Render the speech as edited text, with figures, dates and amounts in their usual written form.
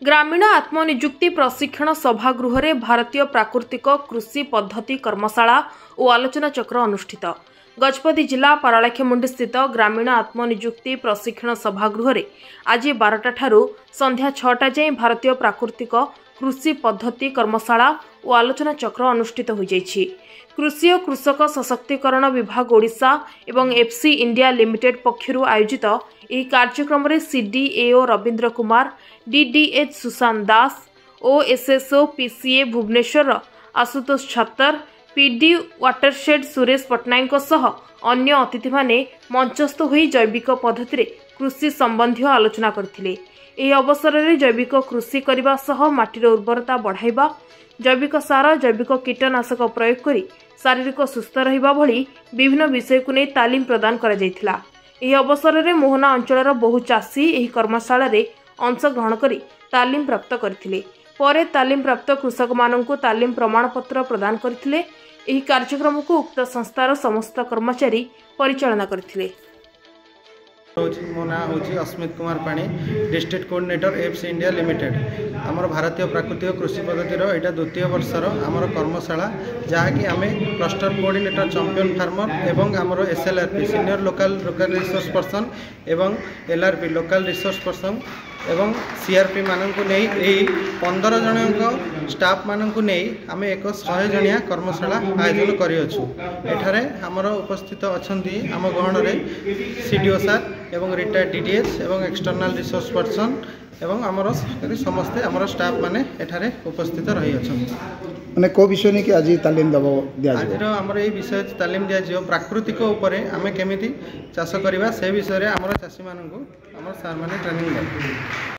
ग्रामीण आत्मनिजुक्ति प्रशिक्षण सभागृह में भारतीय प्राकृतिक कृषि पद्धति कर्मशाला और आलोचना चक्र अनुष्ठित। गजपति जिला पारालाखेमुंडी स्थित ग्रामीण आत्मनिजुक्ति प्रशिक्षण सभागृह में आज 12टा ठारू संध्या 6टा जाए भारतीय प्राकृतिक कृषि पद्धति कर्मशाला और आलोचना चक्र अनुष्ठित हो जाइछि। कृषि और कृषक सशक्तिकरण विभाग ओडिशा एवं एफसी इंडिया लिमिटेड पक्षरु आयोजित ଏହି କାର୍ଯ୍ୟକ୍ରମରେ सीडीएओ रवींद्र कुमार, डीडीएच सुशांत दास, ओएसएसओ पीसीए भुवनेश्वर आशुतोष छत्तर, पीडी वाटरशेड सुरेश पट्टनायक सह अन्य अतिथि माने मंचस्थ होई जैविक पद्धति कृषि संबंधी आलोचना करथिले। ଏହି अवसर में जैविक कृषि करने सह माटीर उर्वरता बढ़ाइबा, जैविक सार, जैविक कीटनाशक प्रयोग करी शारीरिक सुस्थ रहिबा भली विभिन्न विषय को नहीं तालीम प्रदान करा जायथिला। ଏହି अवसर में मोहना अंचल बहु चाषी ଏହି कर्मशाला रे अंश ग्रहण करी तालीम प्राप्त करथिले। परे तालीम प्राप्त कृषक माननकु तालीम प्रमाणपत्र प्रदान करथिले। ଏହି कार्यक्रम को उक्त संस्थार समस्त कर्मचारी परिचालना करथिले। मो ना हूँ अस्मित कुमार पाणी, district coordinator FC India limited. आमर भारतीय प्राकृतिक कृषि पद्धतिर यहाँ द्वितीय वर्षर आमर कर्मशाला जहाँकि आम क्लस्टर कोऑर्डिनेटर चैंपियन फार्मर एवं आमर एसएलआरपी सीनियर लोकल रिसोर्स पर्सन एवं एलआरपी लोकल रिसोर्स पर्सन एवं सीआरपी मानू नहीं 15 जन स्टाफ मानू नहीं आम एक 100 जनिया कर्मशाला आयोजन करियछु। एठारे आमर उपस्थित अछंती आम गहन में सीडीओ सार एवं रिटायर्ड डीडीएच एवं एक्सटर्नाल रिसोर्स पर्सन एवं आमर समस्ते आमर स्टाफ माने एठारे उपस्थित रही अछंती। माने को विषय नहीं कि आज तालीम दबो दिया आज आमर ये विषय तालीम दिया जियो प्राकृतिक उपरे आमे केमिति चाष करबा से विषय रे आमर चाषी मानकु आमर सार माने ट्रेनिंग दे।